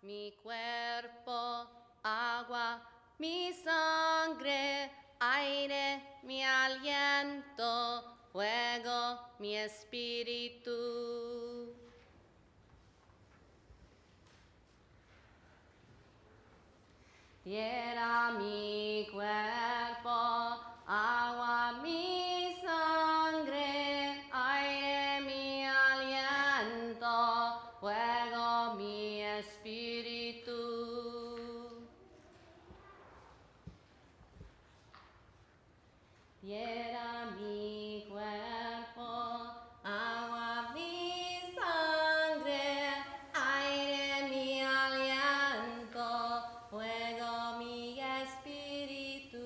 mi cuerpo, agua, mi sangre, aire, mi aliento, fuego, mi espíritu. Tierra, mi cuerpo, agua, mi sangre, aire, mi aliento, fuego, mi espíritu. Tierra, mi cuerpo, agua, mi sangre, aire, mi aliento, fuego, mi espíritu.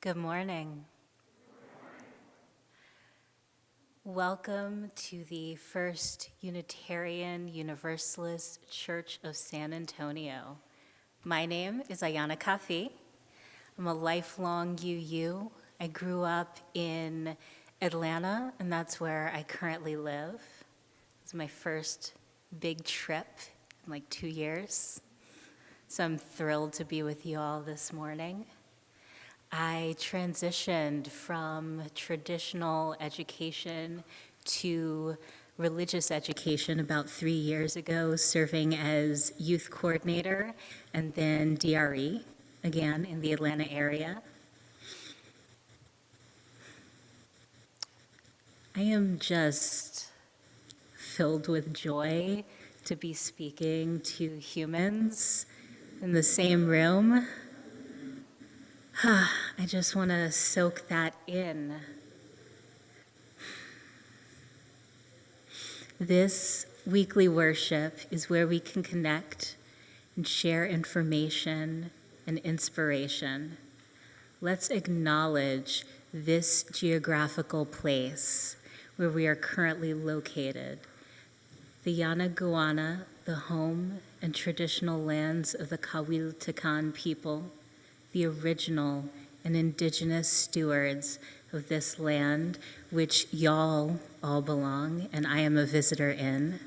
Good morning. Welcome to the First Unitarian Universalist Church of San Antonio. My name is Ayanna Kafi. I'm a lifelong UU. I grew up in Atlanta, and that's where I currently live. It's my first big trip in like 2 years. So I'm thrilled to be with you all this morning. I transitioned from traditional education to religious education about 3 years ago, serving as youth coordinator and then DRE, again in the Atlanta area. I am just filled with joy to be speaking to humans in the same room. I just want to soak that in. This weekly worship is where we can connect and share information and inspiration. Let's acknowledge this geographical place where we are currently located. The Yanaguana, the home and traditional lands of the Kawiltakan people, the original and indigenous stewards of this land, which y'all all belong, and I am a visitor in,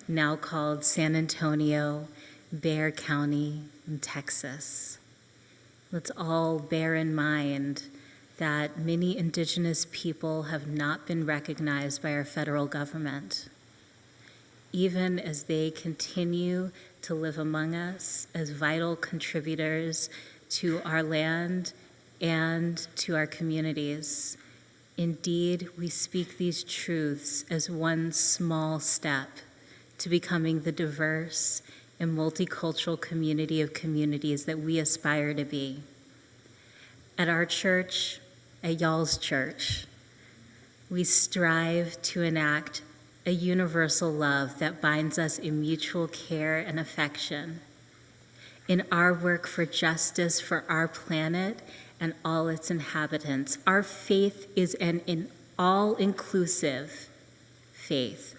now called San Antonio, Bexar County, in Texas. Let's all bear in mind that many indigenous people have not been recognized by our federal government. Even as they continue to live among us as vital contributors to our land and to our communities. Indeed, we speak these truths as one small step to becoming the diverse and multicultural community of communities that we aspire to be. At our church, at y'all's church, we strive to enact a universal love that binds us in mutual care and affection. In our work for justice for our planet and all its inhabitants, our faith is an all-inclusive faith.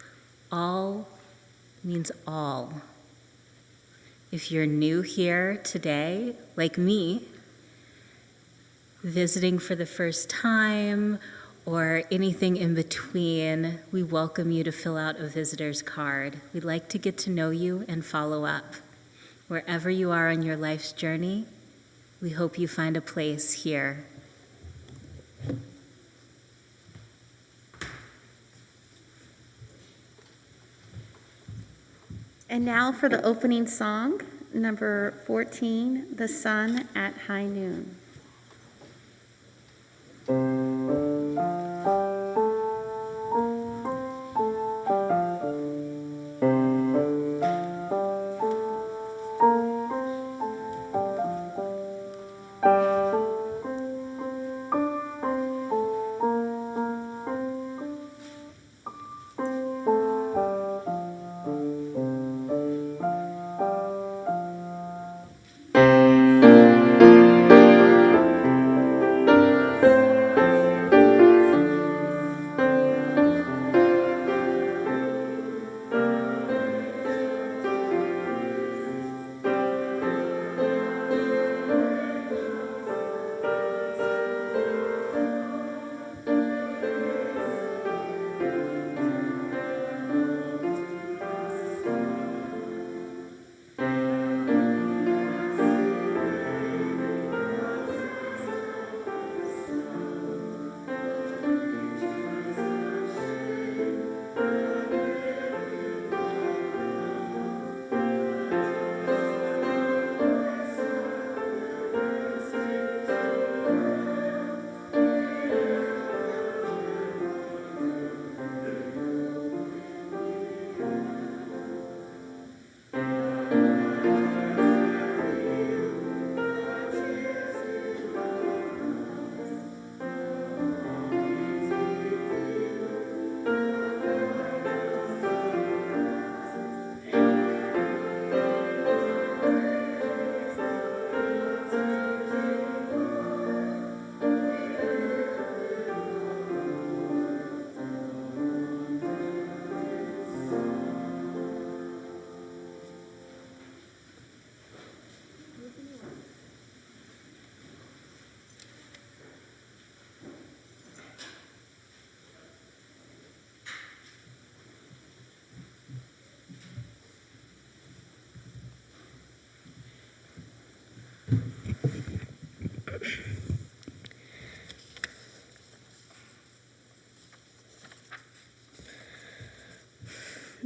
All means all. If you're new here today, like me, visiting for the first time, or anything in between, we welcome you to fill out a visitor's card. We'd like to get to know you and follow up. Wherever you are on your life's journey, we hope you find a place here. And now for the opening song, number 14, The Sun at High Noon.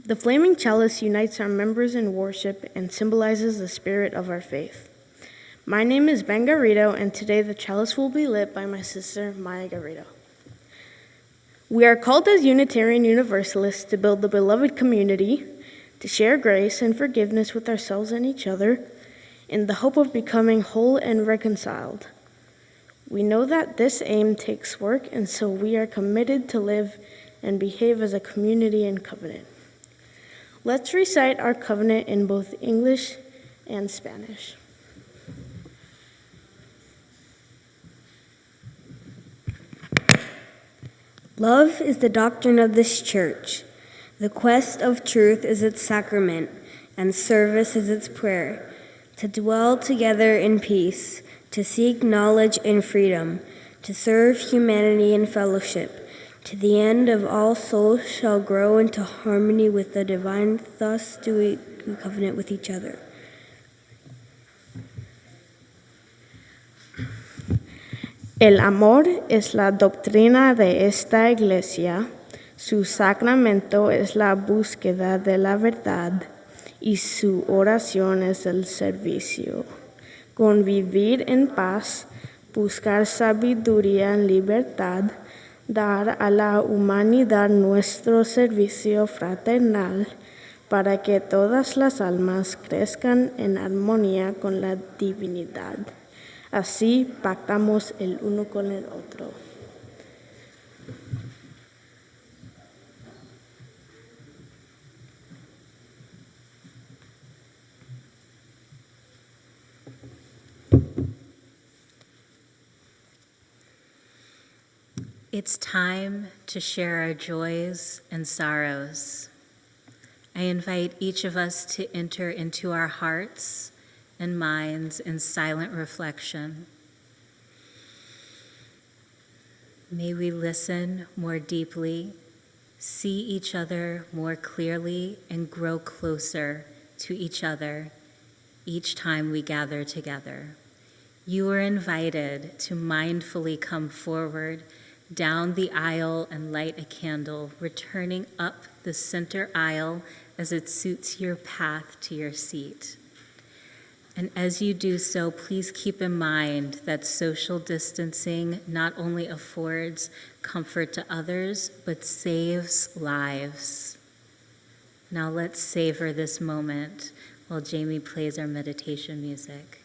The flaming chalice unites our members in worship and symbolizes the spirit of our faith. My name is Ben Garrido, and today the chalice will be lit by my sister, Maya Garrido. We are called as Unitarian Universalists to build the beloved community, to share grace and forgiveness with ourselves and each other, in the hope of becoming whole and reconciled. We know that this aim takes work, and so we are committed to live and behave as a community in covenant. Let's recite our covenant in both English and Spanish. Love is the doctrine of this church. The quest of truth is its sacrament, and service is its prayer. To dwell together in peace, to seek knowledge in freedom, to serve humanity in fellowship, to the end of all souls shall grow into harmony with the divine, thus do we covenant with each other. El amor es la doctrina de esta iglesia, su sacramento es la búsqueda de la verdad y su oración es el servicio. Convivir en paz, buscar sabiduría en libertad, dar a la humanidad nuestro servicio fraternal para que todas las almas crezcan en armonía con la divinidad. Así pactamos el uno con el otro. It's time to share our joys and sorrows. I invite each of us to enter into our hearts and minds in silent reflection. May we listen more deeply, see each other more clearly, and grow closer to each other each time we gather together. You are invited to mindfully come forward down the aisle and light a candle, returning up the center aisle as it suits your path to your seat. And as you do so, please keep in mind that social distancing not only affords comfort to others, but saves lives. Now let's savor this moment while Jamie plays our meditation music.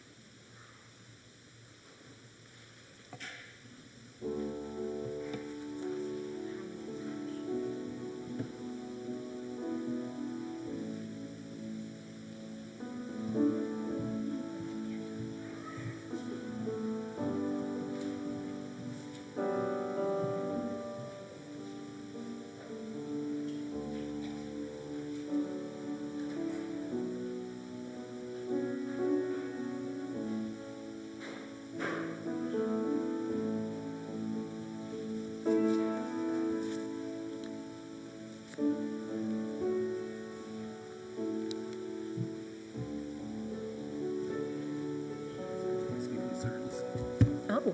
Oh.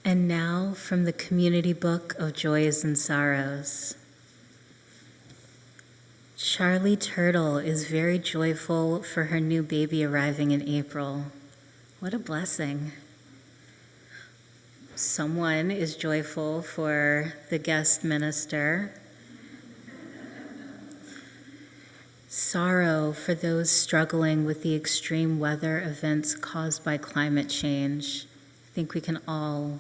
And now from the Community Book of Joys and Sorrows. Charlie Turtle is very joyful for her new baby arriving in April. What a blessing. Someone is joyful for the guest minister. Sorrow for those struggling with the extreme weather events caused by climate change. I think we can all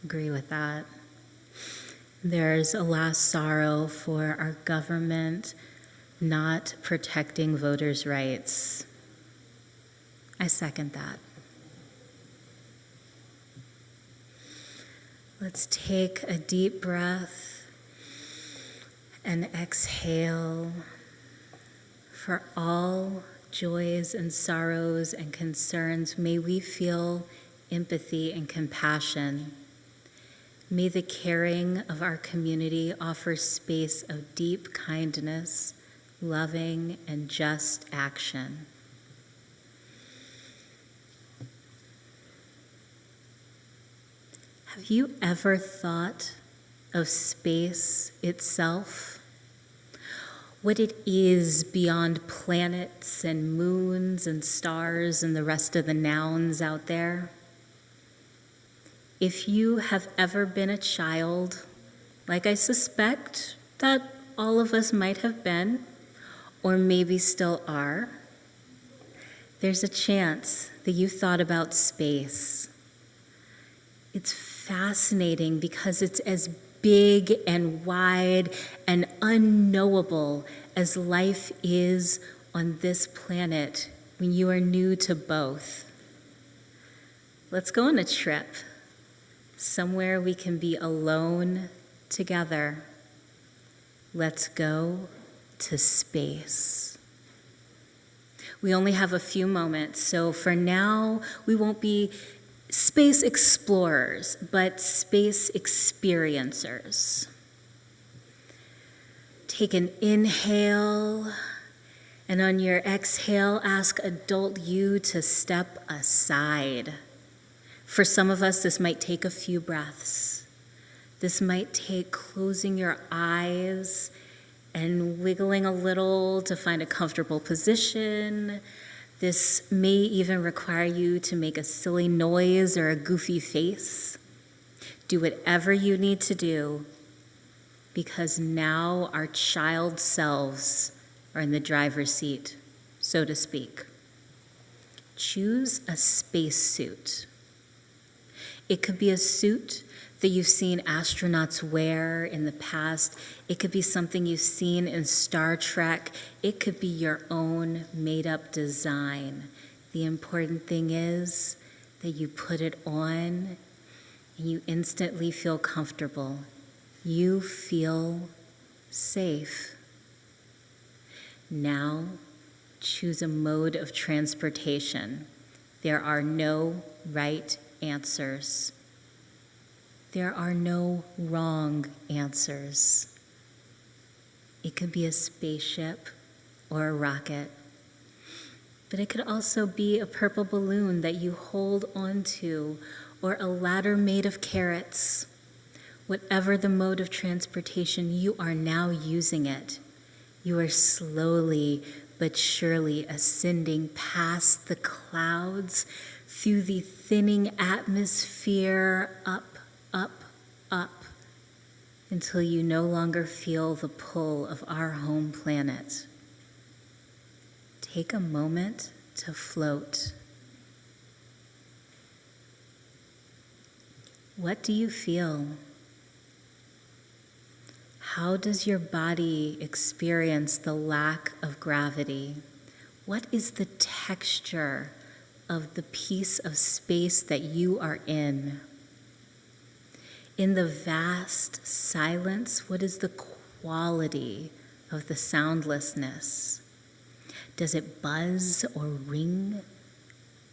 agree with that. There's a last sorrow for our government not protecting voters' rights. I second that. Let's take a deep breath and exhale for all joys and sorrows and concerns. May we feel empathy and compassion. May the caring of our community offer space of deep kindness, loving, and just action. Have you ever thought of space itself? What it is beyond planets and moons and stars and the rest of the nouns out there? If you have ever been a child, like I suspect that all of us might have been, or maybe still are, there's a chance that you thought about space. It's fascinating because it's as big and wide and unknowable as life is on this planet when you are new to both. Let's go on a trip, somewhere we can be alone together. Let's go to space. We only have a few moments, so for now, we won't be space explorers, but space experiencers. Take an inhale, and on your exhale, ask adult you to step aside. For some of us, this might take a few breaths. This might take closing your eyes and wiggling a little to find a comfortable position. This may even require you to make a silly noise or a goofy face. Do whatever you need to do, because now our child selves are in the driver's seat, so to speak. Choose a spacesuit. It could be a suit that you've seen astronauts wear in the past. It could be something you've seen in Star Trek. It could be your own made-up design. The important thing is that you put it on and you instantly feel comfortable. You feel safe. Now, choose a mode of transportation. There are no right answers. There are no wrong answers. It could be a spaceship or a rocket, but it could also be a purple balloon that you hold onto, or a ladder made of carrots. Whatever the mode of transportation, you are now using it. You are slowly but surely ascending past the clouds, through the thinning atmosphere, up, until you no longer feel the pull of our home planet. Take a moment to float. What do you feel? How does your body experience the lack of gravity? What is the texture of the piece of space that you are in? In the vast silence, what is the quality of the soundlessness? Does it buzz or ring?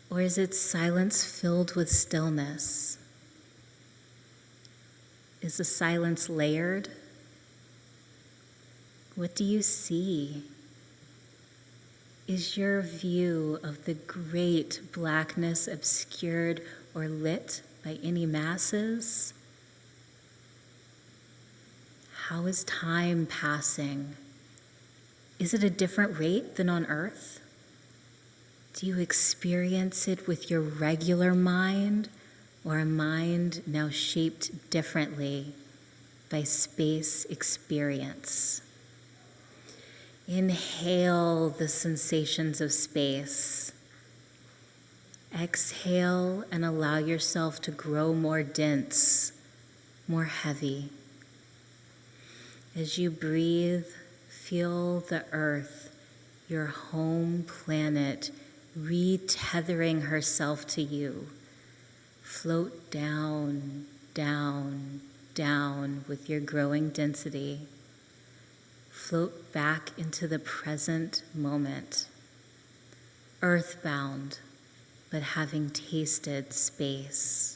Or is it silence filled with stillness? Is the silence layered? What do you see? Is your view of the great blackness obscured or lit by any masses? How is time passing? Is it a different rate than on earth? Do you experience it with your regular mind, or a mind now shaped differently by space experience? Inhale the sensations of space. Exhale and allow yourself to grow more dense, more heavy. As you breathe, feel the earth, your home planet, retethering herself to you. Float down, down, down with your growing density. Float back into the present moment. Earthbound, but having tasted space.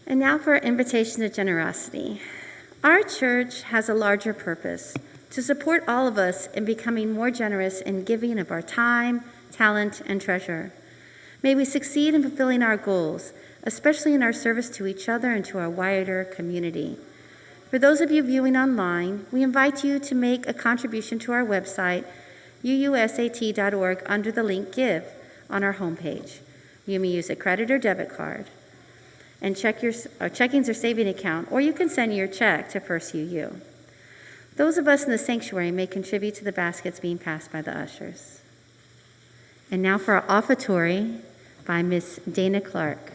And now for our invitation to generosity. Our church has a larger purpose, to support all of us in becoming more generous in giving of our time, talent, and treasure. May we succeed in fulfilling our goals, especially in our service to each other and to our wider community. For those of you viewing online, we invite you to make a contribution to our website, uusat.org, under the link Give on our homepage. You may use a credit or debit card and check your checkings or saving account, or you can send your check to First UU. Those of us in the sanctuary may contribute to the baskets being passed by the ushers. And now for our offertory by Miss Dana Clark.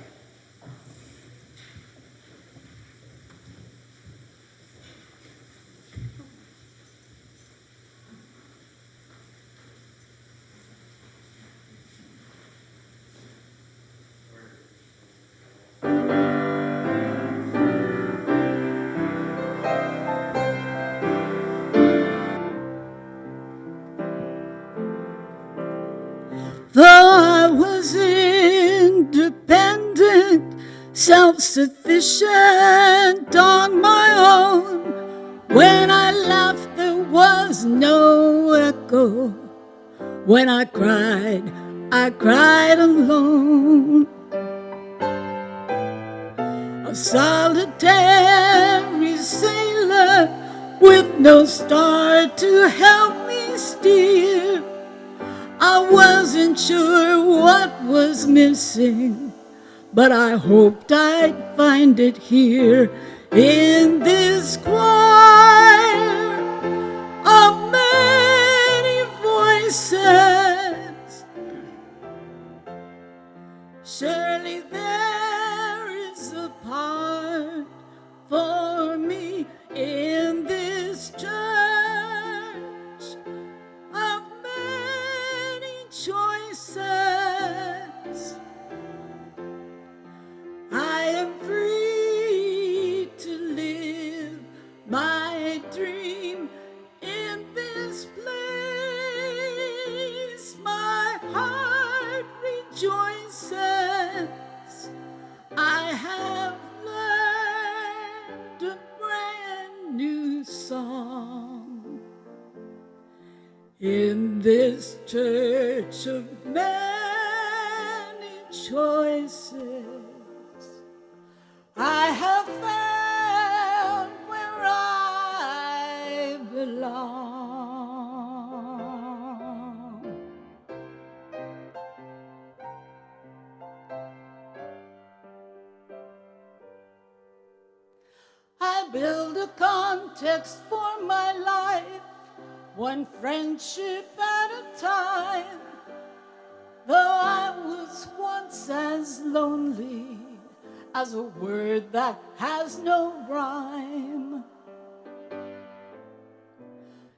Though I was independent, self-sufficient on my own, when I laughed there was no echo. When I cried alone. A solitary sailor with no star to help me steer. I wasn't sure what was missing, but I hoped I'd find it here in this choir of many voices. Surely there is a part for me in this church of many choices. I am free to live my dream in this place. My heart rejoices. I have learned a brand new song in this church of many choices. I have found where I belong. I build a context for my life, one friendship at a time. Though I was once as lonely as a word that has no rhyme,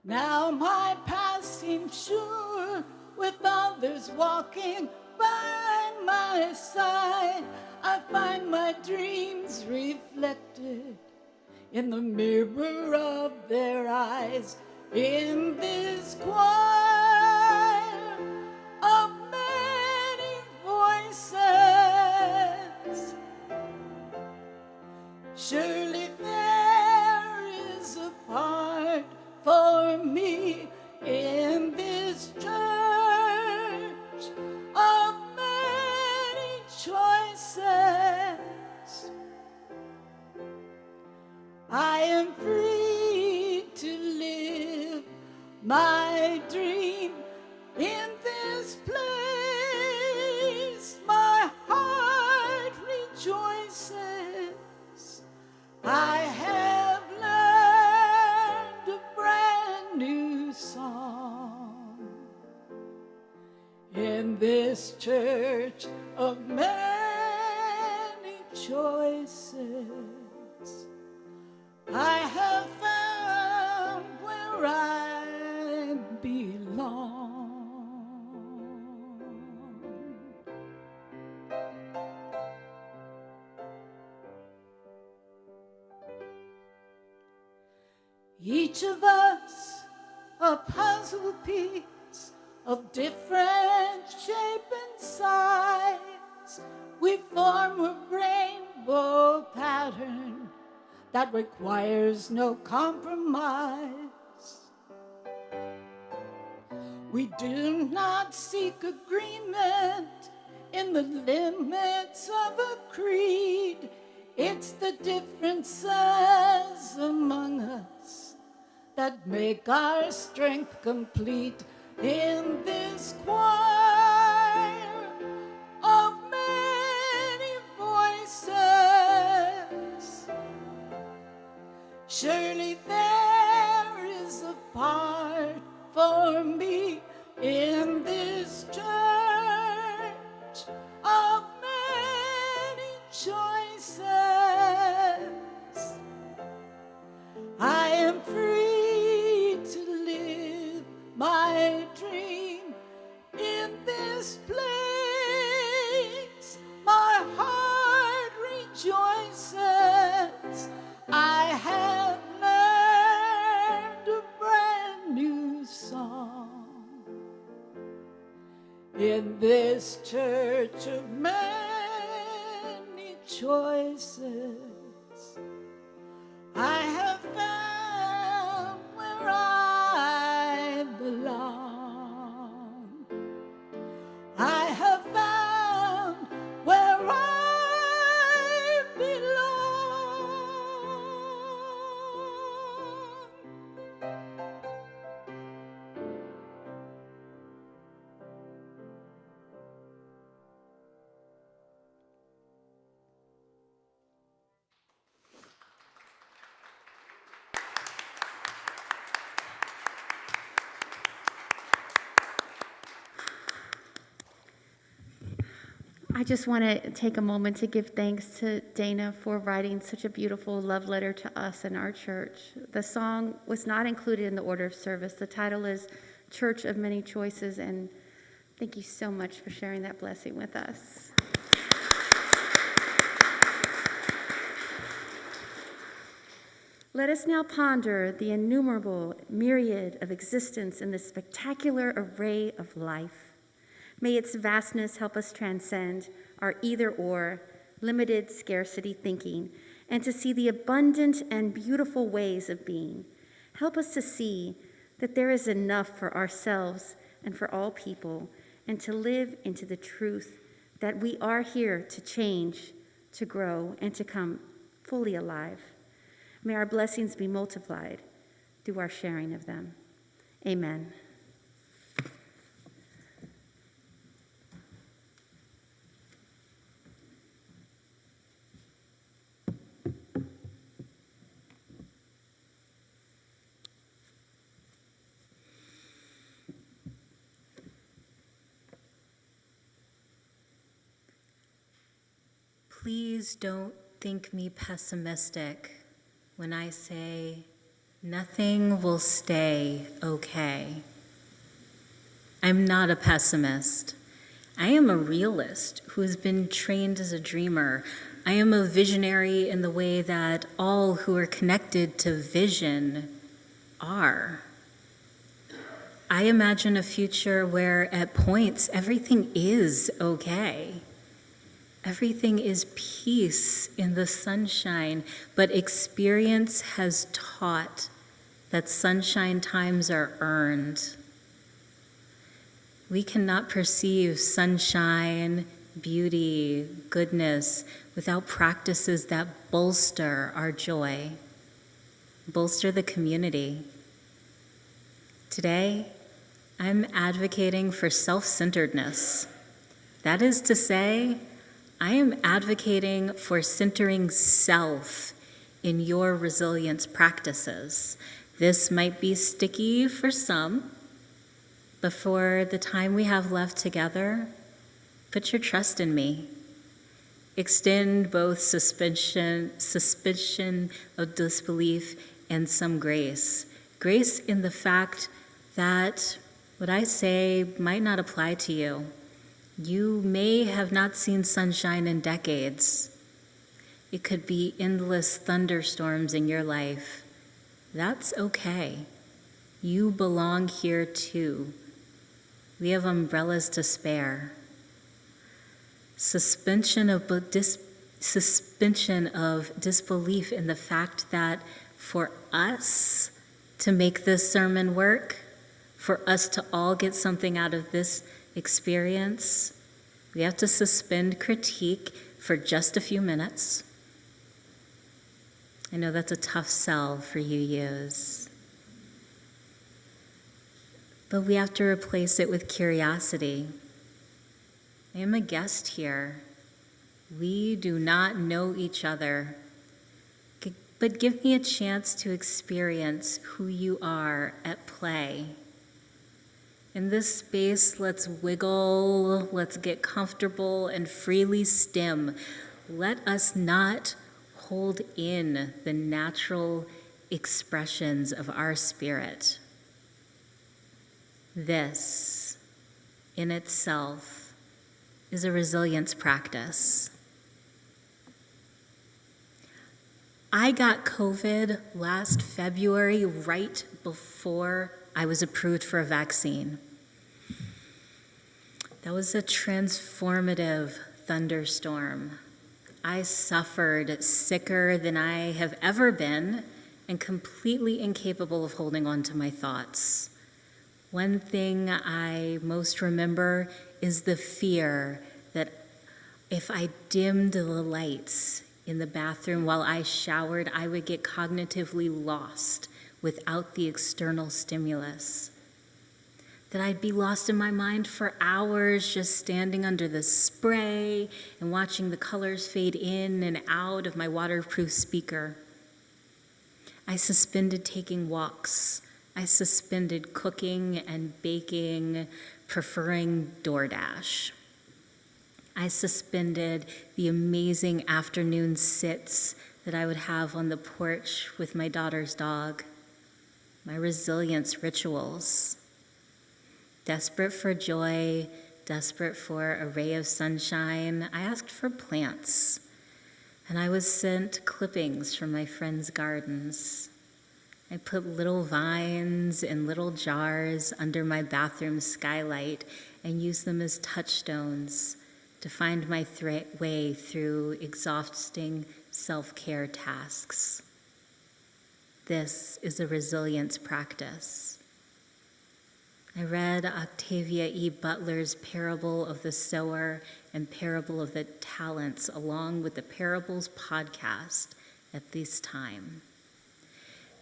now my path seems sure with others walking by my side. I find my dreams reflected in the mirror of their eyes. In this choir of many voices, surely there is a part for me in this church of many choices. I am free to live my dream in this place. My heart rejoices. I have learned a brand new song in this church of many choices. I have found where I belong. Each of us a puzzle piece of different shape and size. We form a rainbow pattern that requires no compromise. We do not seek agreement in the limits of a creed. It's the differences among us that make our strength complete. In this choir of many voices, surely there is a part for me in this church of many choices. I am free to live my dream in this place. My heart rejoices. I have learned a brand new song in this church of many choices. I have found where I belong. I have found where I belong. I just want to take a moment to give thanks to Dana for writing such a beautiful love letter to us and our church. The song was not included in the order of service. The title is Church of Many Choices, and thank you so much for sharing that blessing with us. Let us now ponder the innumerable myriad of existence in this spectacular array of life. May its vastness help us transcend our either-or, limited scarcity thinking, and to see the abundant and beautiful ways of being. Help us to see that there is enough for ourselves and for all people, and to live into the truth that we are here to change, to grow, and to come fully alive. May our blessings be multiplied through our sharing of them. Amen. Please don't think me pessimistic when I say nothing will stay okay. I'm not a pessimist. I am a realist who has been trained as a dreamer. I am a visionary in the way that all who are connected to vision are. I imagine a future where at points everything is okay. Everything is peace in the sunshine, but experience has taught that sunshine times are earned. We cannot perceive sunshine, beauty, goodness without practices that bolster our joy, bolster the community. Today, I'm advocating for self-centeredness. That is to say, I am advocating for centering self in your resilience practices. This might be sticky for some, but for the time we have left together, put your trust in me. Extend both suspicion of disbelief and some grace. Grace in the fact that what I say might not apply to you. You may have not seen sunshine in decades. It could be endless thunderstorms in your life. That's okay. You belong here too. We have umbrellas to spare. Suspension of disbelief in the fact that for us to make this sermon work, for us to all get something out of this experience, we have to suspend critique for just a few minutes. I know that's a tough sell for UUs. But we have to replace it with curiosity. I am a guest here. We do not know each other. But give me a chance to experience who you are at play. In this space, let's wiggle, let's get comfortable and freely stem. Let us not hold in the natural expressions of our spirit. This, in itself, is a resilience practice. I got COVID last February, right before I was approved for a vaccine. That was a transformative thunderstorm. I suffered sicker than I have ever been and completely incapable of holding on to my thoughts. One thing I most remember is the fear that if I dimmed the lights in the bathroom while I showered, I would get cognitively lost without the external stimulus. That I'd be lost in my mind for hours just standing under the spray and watching the colors fade in and out of my waterproof speaker. I suspended taking walks. I suspended cooking and baking, preferring DoorDash. I suspended the amazing afternoon sits that I would have on the porch with my daughter's dog, my resilience rituals. Desperate for joy, desperate for a ray of sunshine, I asked for plants, and I was sent clippings from my friends' gardens. I put little vines in little jars under my bathroom skylight and used them as touchstones to find my way through exhausting self-care tasks. This is a resilience practice. I read Octavia E. Butler's Parable of the Sower and Parable of the Talents along with the Parables podcast at this time.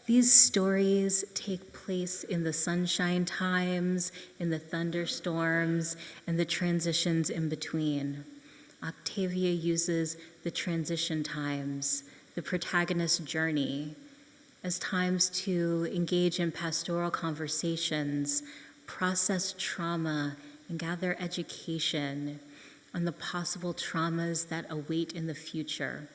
These stories take place in the sunshine times, in the thunderstorms, and the transitions in between. Octavia uses the transition times, the protagonist's journey, as times to engage in pastoral conversations, process trauma, and gather education, on the possible traumas that await in the future.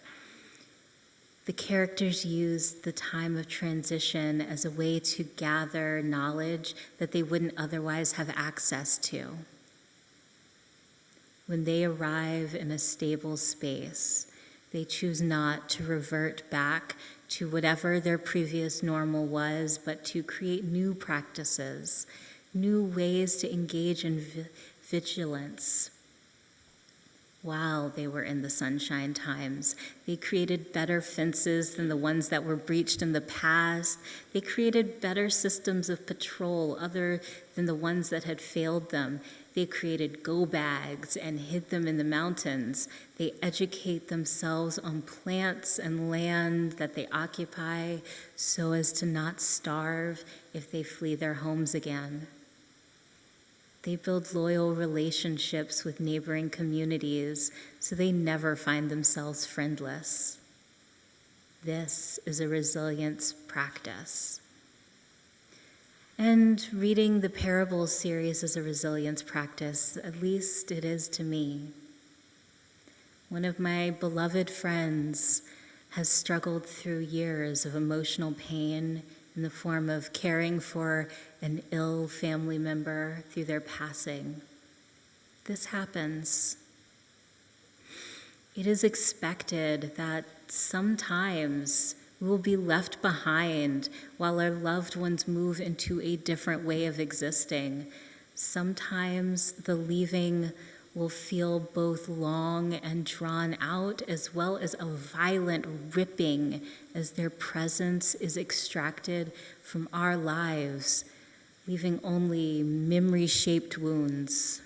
The characters used the time of transition as a way to gather knowledge that they wouldn't otherwise have access to. When they arrive in a stable space, they choose not to revert back to whatever their previous normal was, but to create new practices, new ways to engage in vigilance. While they were in the sunshine times, they created better fences than the ones that were breached in the past. They created better systems of patrol other than the ones that had failed them. They created go bags and hid them in the mountains. They educate themselves on plants and land that they occupy so as to not starve if they flee their homes again. They build loyal relationships with neighboring communities so they never find themselves friendless. This is a resilience practice. And reading the Parables series is a resilience practice, at least it is to me. One of my beloved friends has struggled through years of emotional pain in the form of caring for an ill family member through their passing. This happens. It is expected that sometimes we will be left behind while our loved ones move into a different way of existing. Sometimes the leaving will feel both long and drawn out, as well as a violent ripping as their presence is extracted from our lives, leaving only memory-shaped wounds.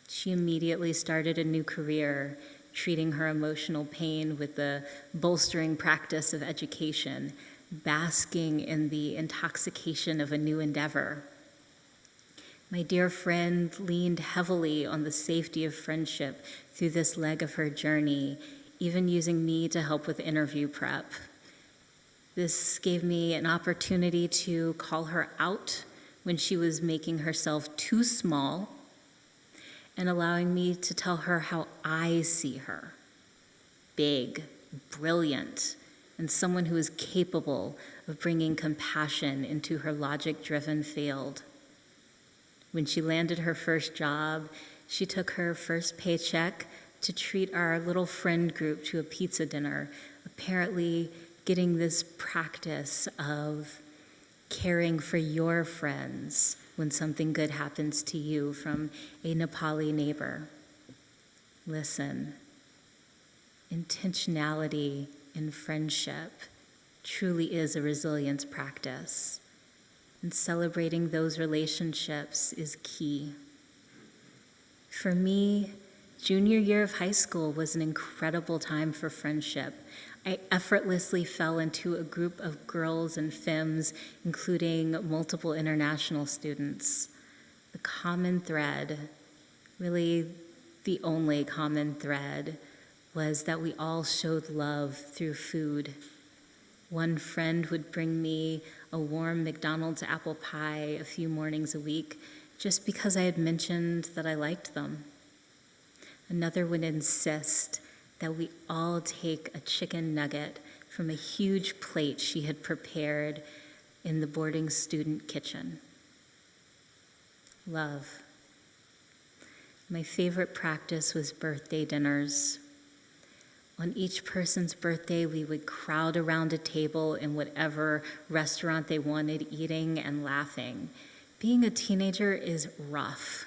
She immediately started a new career, treating her emotional pain with the bolstering practice of education, basking in the intoxication of a new endeavor. My dear friend leaned heavily on the safety of friendship through this leg of her journey, even using me to help with interview prep. This gave me an opportunity to call her out when she was making herself too small and allowing me to tell her how I see her. Big, brilliant, and someone who is capable of bringing compassion into her logic-driven field. When she landed her first job, she took her first paycheck to treat our little friend group to a pizza dinner, apparently getting this practice of caring for your friends when something good happens to you from a Nepali neighbor. Listen, intentionality in friendship truly is a resilience practice. And celebrating those relationships is key. For me, junior year of high school was an incredible time for friendship. I effortlessly fell into a group of girls and femmes, including multiple international students. The common thread, really the only common thread, was that we all showed love through food. One friend would bring me a warm McDonald's apple pie a few mornings a week just because I had mentioned that I liked them. Another would insist that we all take a chicken nugget from a huge plate she had prepared in the boarding student kitchen. Love. My favorite practice was birthday dinners. On each person's birthday, we would crowd around a table in whatever restaurant they wanted, eating and laughing. Being a teenager is rough.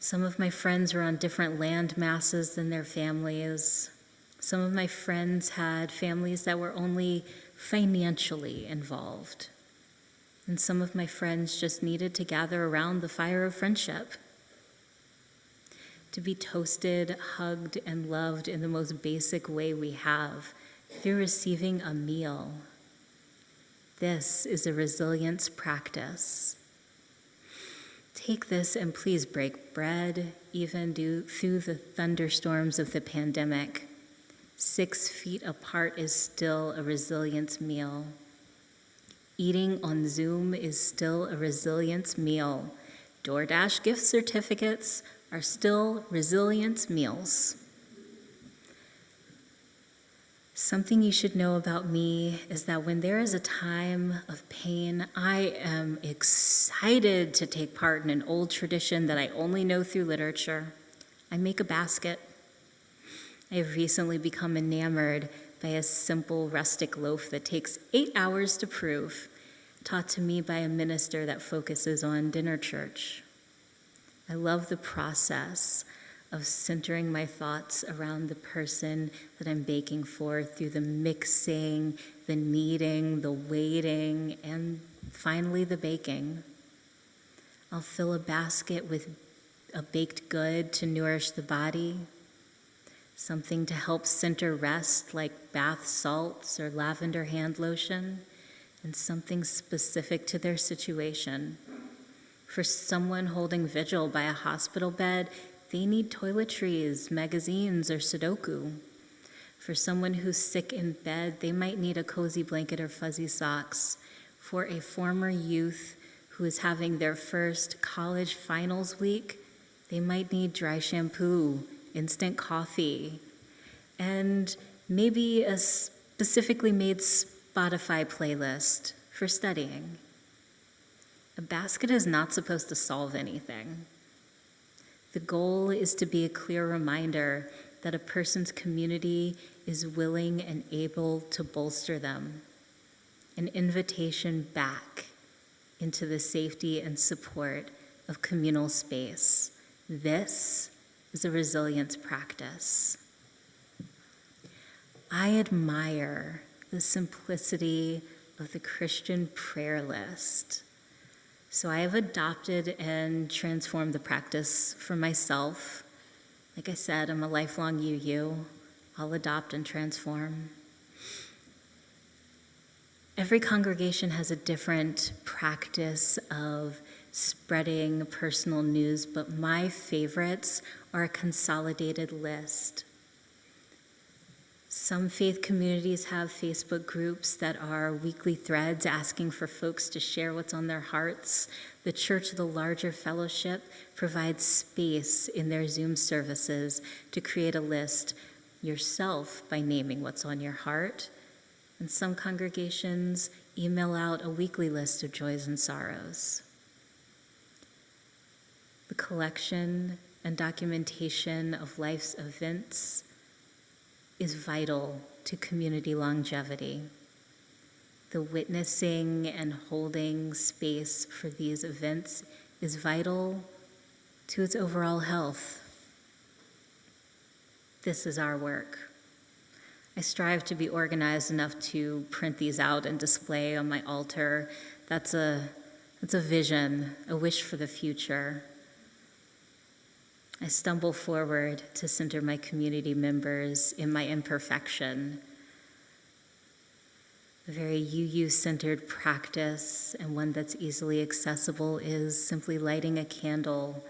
Some of my friends were on different land masses than their families. Some of my friends had families that were only financially involved. And some of my friends just needed to gather around the fire of friendship. To be toasted, hugged, and loved in the most basic way we have, through receiving a meal. This is a resilience practice. Take this and please break bread, even through the thunderstorms of the pandemic. 6 feet apart is still a resilience meal. Eating on Zoom is still a resilience meal. DoorDash gift certificates are still resilient meals. Something you should know about me is that when there is a time of pain, I am excited to take part in an old tradition that I only know through literature. I make a basket. I have recently become enamored by a simple rustic loaf that takes 8 hours to prove, taught to me by a minister that focuses on dinner church. I love the process of centering my thoughts around the person that I'm baking for through the mixing, the kneading, the waiting, and finally the baking. I'll fill a basket with a baked good to nourish the body, something to help center rest like bath salts or lavender hand lotion, and something specific to their situation. For someone holding vigil by a hospital bed, they need toiletries, magazines, or Sudoku. For someone who's sick in bed, they might need a cozy blanket or fuzzy socks. For a former youth who is having their first college finals week, they might need dry shampoo, instant coffee, and maybe a specifically made Spotify playlist for studying. A basket is not supposed to solve anything. The goal is to be a clear reminder that a person's community is willing and able to bolster them, an invitation back into the safety and support of communal space. This is a resilience practice. I admire the simplicity of the Christian prayer list. So I have adopted and transformed the practice for myself. Like I said, I'm a lifelong UU. I'll adopt and transform. Every congregation has a different practice of spreading personal news, but my favorites are a consolidated list. Some faith communities have Facebook groups that are weekly threads asking for folks to share what's on their hearts. The Church of the Larger Fellowship provides space in their Zoom services to create a list yourself by naming what's on your heart. And some congregations email out a weekly list of joys and sorrows. The collection and documentation of life's events is vital to community longevity. The witnessing and holding space for these events is vital to its overall health. This is our work. I strive to be organized enough to print these out and display on my altar. That's a vision, a wish for the future. I stumble forward to center my community members in my imperfection. A very UU-centered practice, and one that's easily accessible, is simply lighting a candle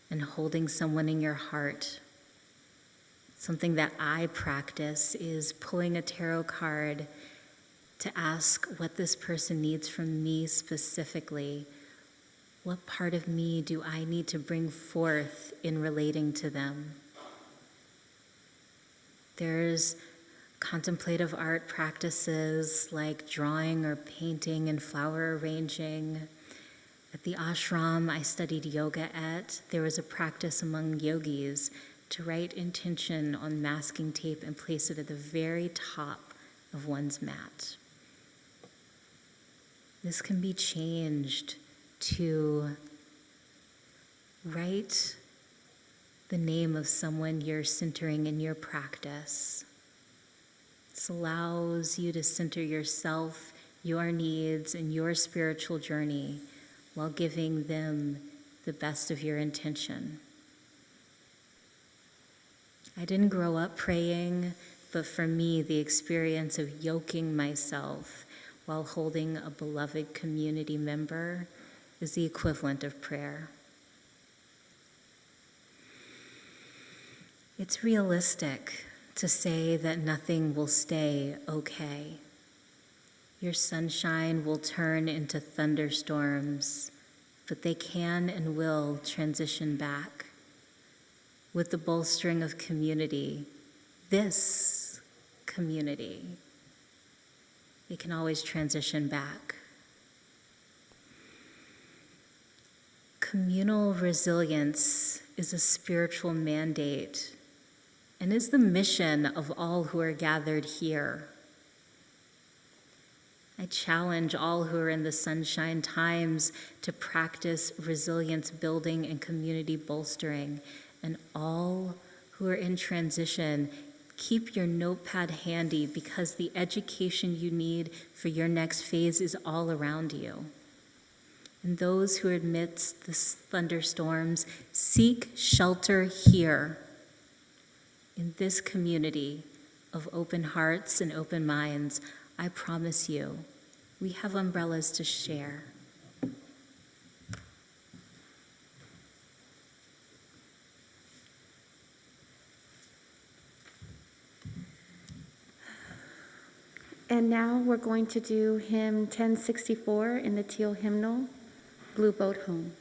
and holding someone in your heart. Something that I practice is pulling a tarot card to ask what this person needs from me specifically. What part of me do I need to bring forth in relating to them? There's contemplative art practices like drawing or painting and flower arranging. At the ashram I studied yoga at, there was a practice among yogis to write intention on masking tape and place it at the very top of one's mat. This can be changed to write the name of someone you're centering in your practice. This allows you to center yourself, your needs, and your spiritual journey while giving them the best of your intention. I didn't grow up praying, but for me, the experience of yoking myself while holding a beloved community member is the equivalent of prayer. It's realistic to say that nothing will stay okay. Your sunshine will turn into thunderstorms, but they can and will transition back. With the bolstering of community, this community, they can always transition back. Communal resilience is a spiritual mandate and is the mission of all who are gathered here. I challenge all who are in the Sunshine Times to practice resilience building and community bolstering, and all who are in transition, keep your notepad handy because the education you need for your next phase is all around you. And those who are amidst the thunderstorms, seek shelter here in this community of open hearts and open minds. I promise you, we have umbrellas to share. And now we're going to do hymn 1064 in the teal hymnal, Blue Boat Home.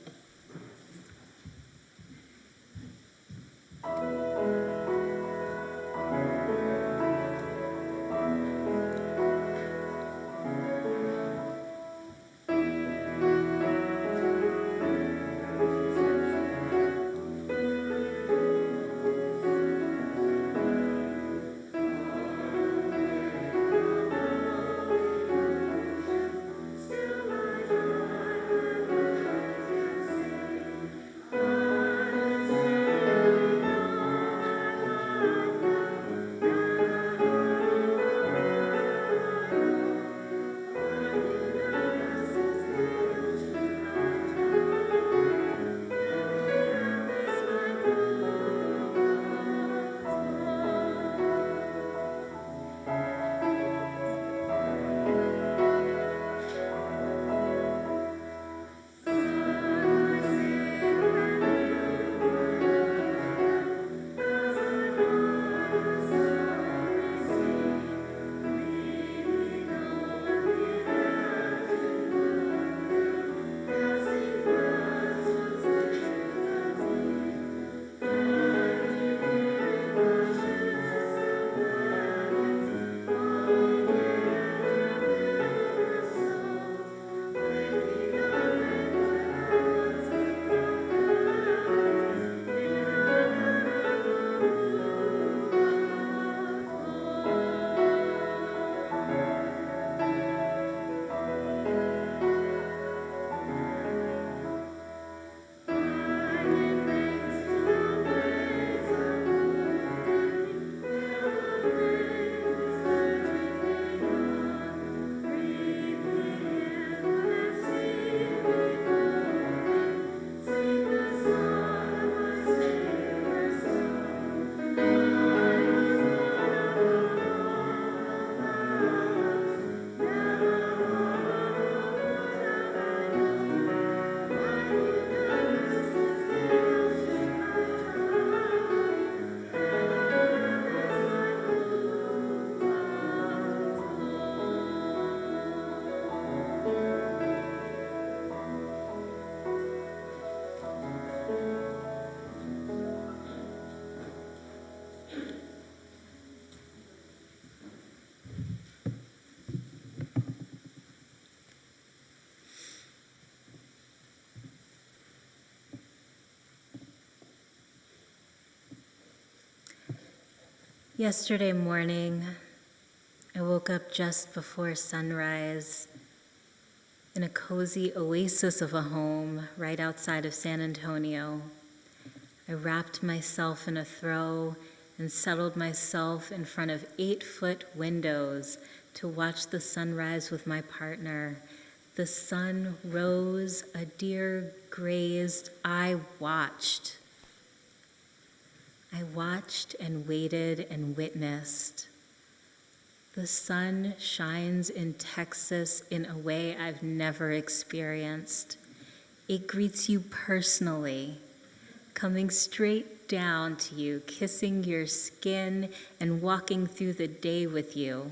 Yesterday morning, I woke up just before sunrise in a cozy oasis of a home right outside of San Antonio. I wrapped myself in a throw and settled myself in front of 8-foot windows to watch the sunrise with my partner. The sun rose, a deer grazed. I watched and waited and witnessed. The sun shines in Texas in a way I've never experienced. It greets you personally, coming straight down to you, kissing your skin and walking through the day with you.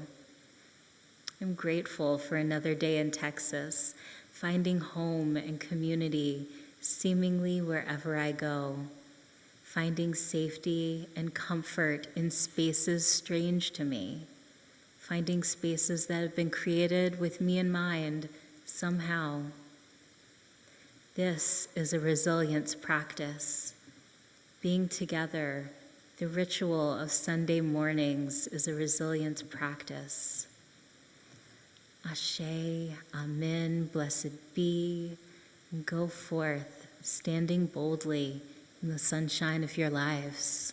I'm grateful for another day in Texas, finding home and community seemingly wherever I go, finding safety and comfort in spaces strange to me, finding spaces that have been created with me in mind somehow. This is a resilience practice. Being together, the ritual of Sunday mornings is a resilience practice. Ashe, Amen, blessed be, and go forth, standing boldly in the sunshine of your lives.